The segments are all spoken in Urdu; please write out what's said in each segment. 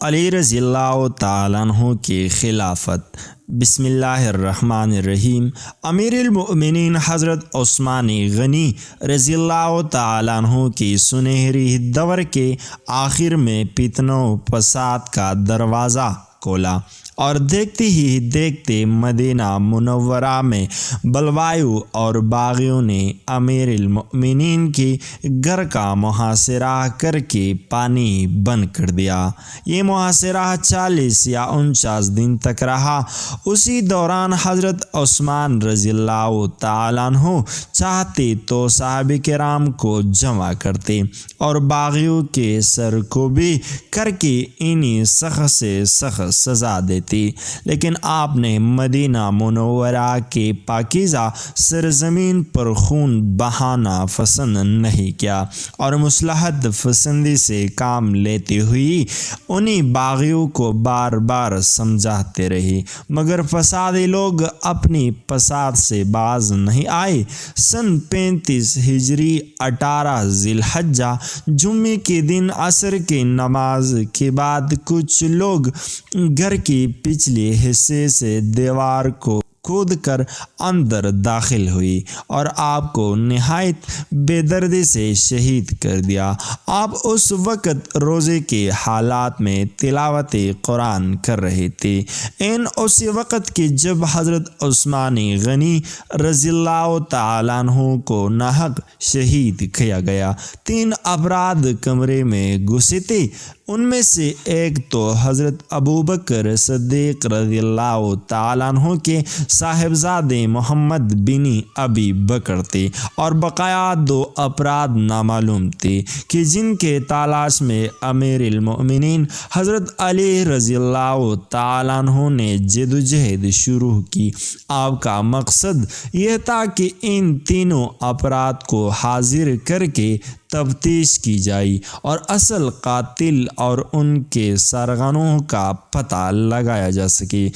علی رضی اللہ تعالیٰ عنہ کی خلافت۔ بسم اللہ الرحمن الرحیم۔ امیر المؤمنین حضرت عثمان غنی رضی اللہ تعالیٰ عنہ کی سنہری دور کے آخر میں فتنوں فساد کا دروازہ کھولا اور دیکھتے ہی دیکھتے مدینہ منورہ میں بلوایوں اور باغیوں نے امیر المؤمنین کی گھر کا محاصرہ کر کے پانی بند کر دیا۔ یہ محاصرہ 40 یا 49 دن تک رہا۔ اسی دوران حضرت عثمان رضی اللہ تعالیٰ عنہ چاہتے تو صحابہ کرام کو جمع کرتے اور باغیوں کے سر کو بھی کر کے انہیں سخت سے سخت سزا دیتے، لیکن آپ نے مدینہ منورہ کے پاکیزہ سرزمین پر خون بہانا پسند نہیں کیا اور مصلحت پسندی سے کام لیتے ہوئے انہی باغیوں کو بار بار سمجھاتے رہے، مگر فسادی لوگ اپنی فساد سے باز نہیں آئے۔ سن 35 ہجری 18 ذی الحجہ جمعے کے دن عصر کی نماز کے بعد کچھ لوگ گھر کی پچھلے حصے سے دیوار کو کود کر اندر داخل ہوئی اور آپ کو نہایت بے دردی سے شہید کر دیا۔ آپ اس وقت روزے کے حالات میں تلاوت قرآن کر رہے تھے۔ اسی وقت کے جب حضرت عثمان غنی رضی اللہ تعالیٰ عنہ کو ناحق شہید کیا گیا۔ 3 افراد کمرے میں گھسے تھے، ان میں سے ایک تو حضرت ابوبکر صدیق رضی اللہ تعالیٰ عنہ کے صاحبزادے محمد بن ابی بکر تھے اور بقایا 2 افراد نامعلوم تھے کہ جن کے تلاش میں امیر المؤمنین حضرت علی رضی اللہ تعالیٰ عنہ نے جدوجہد شروع کی۔ آپ کا مقصد یہ تھا کہ ان تینوں افراد کو حاضر کر کے تفتیش کی جائے اور اصل قاتل اور ان کے سرغنوں کا پتہ لگایا جا سکے۔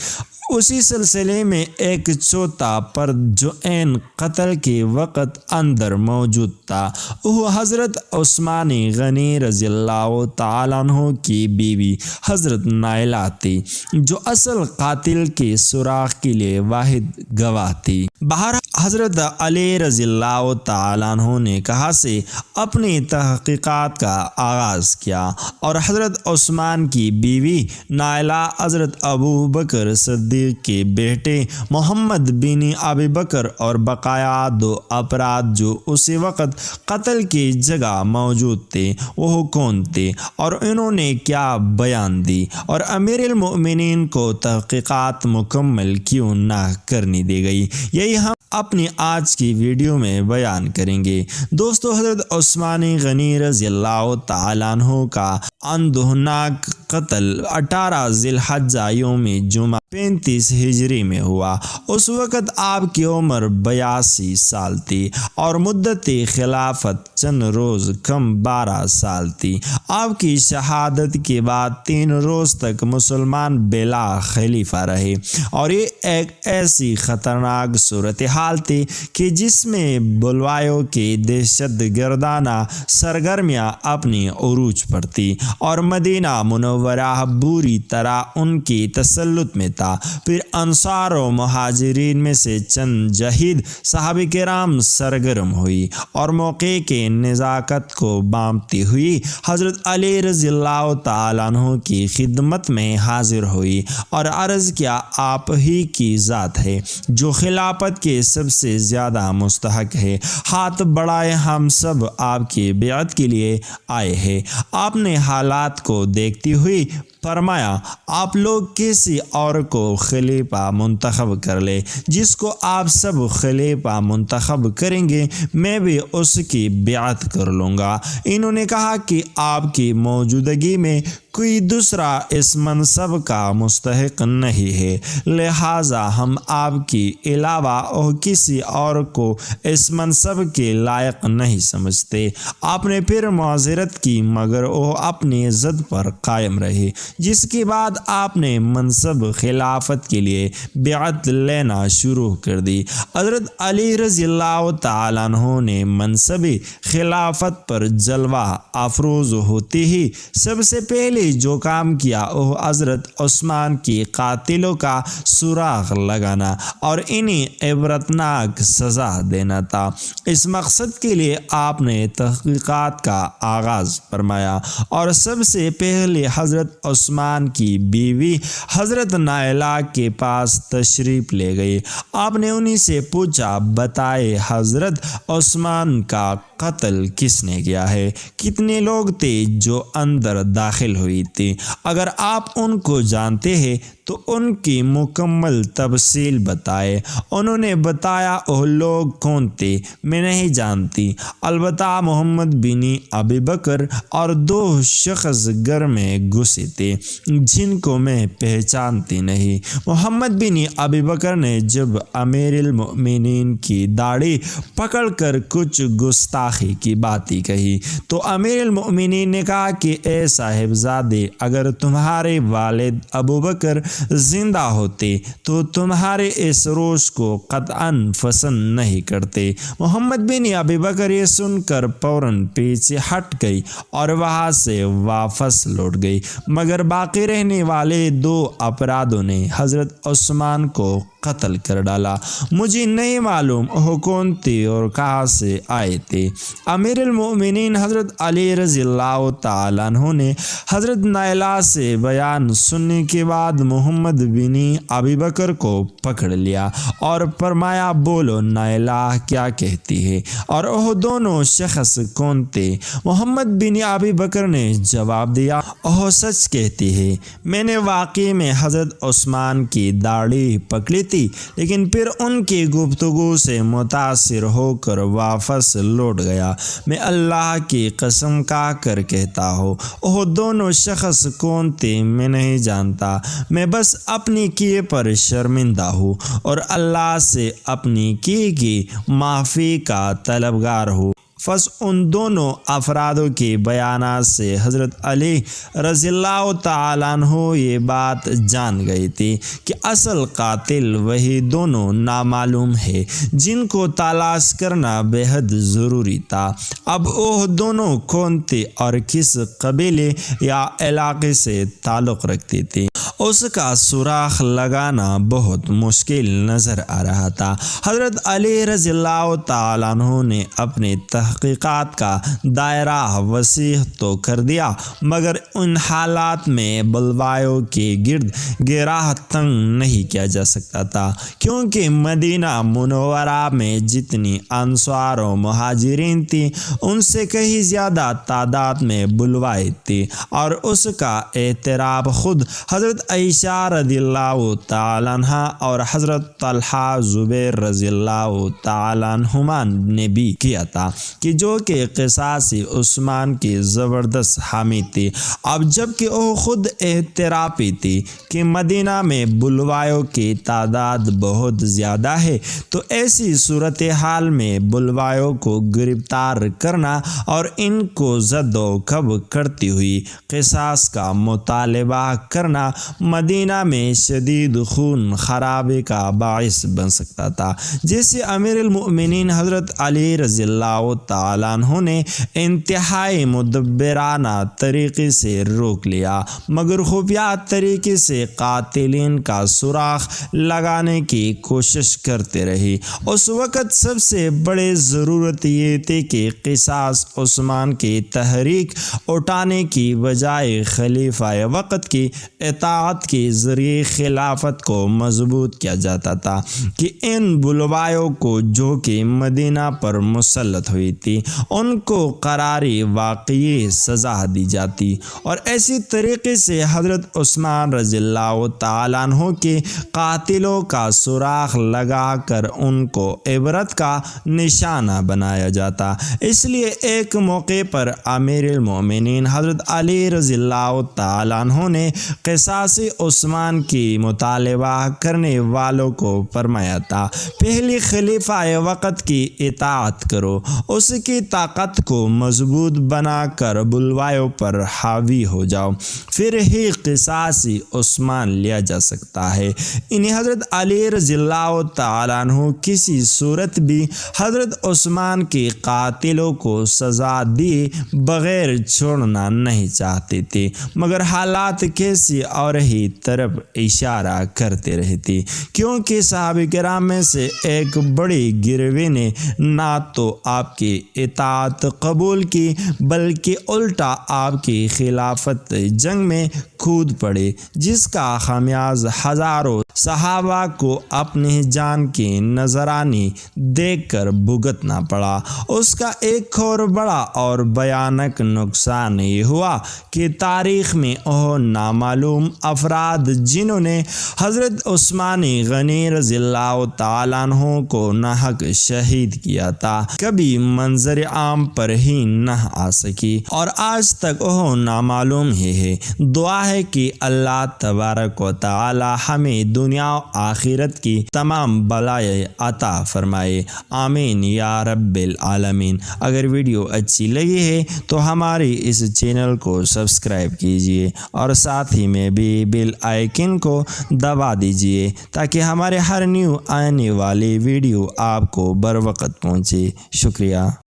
اسی سلسلے میں ایک چوتھا فرد جو عین قتل کے وقت اندر موجود تھا وہ حضرت عثمان غنی رضی اللہ تعالیٰ عنہ کی بیوی حضرت نائلہ تھی، جو اصل قاتل کے سراغ کے لیے واحد گواہ تھی۔ بہرحال حضرت علی رضی اللہ تعالیٰ عنہ نے کہاں سے اپنی تحقیقات کا آغاز کیا اور حضرت عثمان کی بیوی نائلہ حضرت ابوبکر صدیق کے بیٹے محمد بن ابی بکر اور بقایا 2 افراد جو اسی وقت قتل کی جگہ موجود تھے وہ کون تھے اور انہوں نے کیا بیان دی اور امیر المؤمنین کو تحقیقات مکمل کیوں نہ کرنی دی گئی، یہی ہم اپنی آج کی ویڈیو میں بیان کریں گے۔ دوستو، حضرت عثمان غنی رضی اللہ تعالیٰ عنہ کا اندوہناک قتل 18 ذی الحجہ یوم جمعہ 35 ہجری میں ہوا۔ اس وقت آپ کی عمر 82 سال تھی اور مدت خلافت چند روز کم 12 سال تھی۔ آپ کی شہادت کے بعد 3 روز تک مسلمان بلا خلیفہ رہے اور یہ ایک ایسی خطرناک صورتحال تھی کہ جس میں بلوایوں کی دہشت گردانہ سرگرمیاں اپنی عروج پر تھی اور مدینہ منورہ بری طرح ان کی تسلط میں تھا۔ پھر انصار و مہاجرین میں سے چند جاہد صحابہ کرام سرگرم ہوئی اور موقع کے نزاکت کو بامتی ہوئی حضرت علی رضی اللہ تعالیٰ عنہ کی خدمت میں حاضر ہوئی اور عرض کیا، آپ ہی کی ذات ہے جو خلافت کے سب سے زیادہ مستحق ہے، ہاتھ بڑھائے، ہم سب آپ کی بیعت کے لیے آئے ہیں۔ آپ نے حالات کو دیکھتی ہوئی فرمایا، آپ لوگ کسی اور کو خلیفہ منتخب کر لے، جس کو آپ سب خلیفہ منتخب کریں گے میں بھی اس کی بیعت کر لوں گا۔ انہوں نے کہا کہ آپ کی موجودگی میں کوئی دوسرا اس منصب کا مستحق نہیں ہے، لہٰذا ہم آپ کے علاوہ اور کسی اور کو اس منصب کے لائق نہیں سمجھتے۔ آپ نے پھر معذرت کی مگر وہ اپنی ضد پر قائم رہے، جس کے بعد آپ نے منصب خلافت کے لیے بیعت لینا شروع کر دی۔ حضرت علی رضی اللہ تعالیٰ عنہ نے منصب خلافت پر جلوہ افروز ہوتے ہی سب سے پہلے جو کام کیا وہ حضرت عثمان کی قاتلوں کا سراغ لگانا اور انہیں عبرتناک سزا دینا تھا۔ اس مقصد کے لیے آپ نے تحقیقات کا آغاز فرمایا اور سب سے پہلے حضرت عثمان کی بیوی حضرت نائلہ کے پاس تشریف لے گئے۔ آپ نے انہی سے پوچھا، بتائے حضرت عثمان کا قتل کس نے کیا ہے؟ کتنے لوگ تھے جو اندر داخل ہوئی تھے؟ اگر آپ ان کو جانتے ہیں تو ان کی مکمل تفصیل بتائے۔ انہوں نے بتایا، وہ لوگ کون تھے؟ میں نہیں جانتی، البتہ محمد بن ابی بکر اور 2 شخص گھر میں گھسے تھے جن کو میں پہچانتی نہیں۔ محمد بن ابی بکر نے جب امیر المؤمنین کی داڑھی پکڑ کر کچھ گستاخی کی باتیں کہی تو امیر المؤمنین نے کہا کہ اے صاحبزادے، اگر تمہارے والد ابو بکر زندہ ہوتے تو تمہارے اس روش کو قطعاً پسند نہیں کرتے۔ محمد بن ابی بکر یہ سن کر فوراً پیچھے ہٹ گئی اور وہاں سے واپس لوٹ گئی، مگر باقی رہنے والے 2 افرادوں نے حضرت عثمان کو قتل کر ڈالا۔ مجھے نہیں معلوم وہ کون تھے اور کہاں سے آئے تھے۔ امیر المؤمنین حضرت علی رضی اللہ تعالیٰ عنہ نے حضرت نائلہ سے بیان سننے کے بعد محمد بن ابی بکر کو پکڑ لیا اور فرمایا، بولو نائلہ کیا کہتی ہے اور وہ دونوں شخص کون تھے؟ محمد بن ابی بکر نے جواب دیا، وہ سچ کہتی ہے، میں نے واقعی میں حضرت عثمان کی داڑھی پکڑی تھی، لیکن پھر ان کی گفتگو سے متاثر ہو کر واپس لوٹ گیا۔ میں اللہ کی قسم کھا کر کہتا ہوں، وہ دونوں شخص کون تھے میں نہیں جانتا، میں بس اپنی کیے پر شرمندہ ہوں اور اللہ سے اپنی کی کی معافی کا طلبگار ہوں۔ بس ان دونوں افرادوں کے بیانات سے حضرت علی رضی اللہ تعالیٰ عنہ یہ بات جان گئی تھی کہ اصل قاتل وہی دونوں نامعلوم ہے جن کو تلاش کرنا بے حد ضروری تھا۔ اب وہ دونوں کون تھے اور کس قبیلے یا علاقے سے تعلق رکھتے تھے، اس کا سراغ لگانا بہت مشکل نظر آ رہا تھا۔ حضرت علی رضی اللہ تعالیٰ عنہ نے اپنے تحقیقات کا دائرہ وسیع تو کر دیا، مگر ان حالات میں بلوایوں کے گرد گھیرا تنگ نہیں کیا جا سکتا تھا، کیونکہ مدینہ منورہ میں جتنی انصار و مہاجرین تھیں ان سے کہیں زیادہ تعداد میں بلوائے تھے، اور اس کا اعتراف خود حضرت عائشہ رضی اللہ تعالیٰ عنہ اور حضرت طلحہ زبیر رضی اللہ تعالیٰ عنہما نے بھی کیا تھا کہ جو کہ قصاص عثمان کی زبردست حامی تھی۔ اب جب کہ وہ خود اعترافی تھی کہ مدینہ میں بلوایوں کی تعداد بہت زیادہ ہے، تو ایسی صورتحال میں بلوایوں کو گرفتار کرنا اور ان کو زد و کب کرتی ہوئی قصاص کا مطالبہ کرنا مدینہ میں شدید خون خرابے کا باعث بن سکتا تھا، جسے امیر المؤمنین حضرت علی رضی اللہ تعالیٰ عنہ نے انتہائی مدبرانہ طریقے سے روک لیا، مگر خفیہ طریقے سے قاتلین کا سراغ لگانے کی کوشش کرتے رہی۔ اس وقت سب سے بڑی ضرورت یہ تھی کہ قصاص عثمان کی تحریک اٹھانے کی بجائے خلیفہ وقت کی اطاعت کے ذریعے خلافت کو مضبوط کیا جاتا تھا کہ ان بلوایوں کو جو کہ مدینہ پر مسلط ہوئی تھی ان کو قراری واقعی سزا دی جاتی، اور ایسی طریقے سے حضرت عثمان رضی اللہ تعالیٰ عنہ کے قاتلوں کا سراغ لگا کر ان کو عبرت کا نشانہ بنایا جاتا۔ اس لیے ایک موقع پر امیر المؤمنین حضرت علی رضی اللہ تعالیٰ عنہ نے قصاص عثمان کی مطالبہ کرنے والوں کو فرمایا تھا، پہلی خلیفہ وقت کی اطاعت کرو، اس اس کی طاقت کو مضبوط بنا کر بلوایوں پر حاوی ہو جاؤ، پھر ہی قصاصی عثمان لیا جا سکتا ہے۔ انہیں حضرت علی رضی اللہ تعالیٰ عنہ کسی صورت بھی حضرت عثمان کے قاتلوں کو سزا دیے بغیر چھوڑنا نہیں چاہتے تھے، مگر حالات کسی اور ہی طرف اشارہ کرتے رہتے، کیونکہ صحابہ کرام میں سے ایک بڑی گروہ نے نہ تو آپ کی اطاعت قبول کی بلکہ الٹا آپ کی خلافت جنگ میں کود پڑے، جس کا خمیازہ ہزاروں صحابہ کو اپنی جان کی نذرانی دیکھ کر بھگتنا پڑا۔ اس کا ایک اور بڑا اور بھیانک نقصان یہ ہوا کہ تاریخ میں وہ نامعلوم افراد جنہوں نے حضرت عثمان غنی رضی اللہ تعالیٰ عنہ کو ناحق شہید کیا تھا، کبھی منظر عام پر ہی نہ آ سکی اور آج تک وہ نامعلوم ہی ہے۔ دعا ہے کہ اللہ تبارک و تعالی ہمیں دنیا و آخرت کی تمام بلائیں عطا فرمائے، آمین یا رب العالمین۔ اگر ویڈیو اچھی لگی ہے تو ہماری اس چینل کو سبسکرائب کیجیے اور ساتھ ہی میں بھی بیل آئیکن کو دبا دیجیے تاکہ ہمارے ہر نیو آنے والی ویڈیو آپ کو بروقت پہنچے۔ شکریہ۔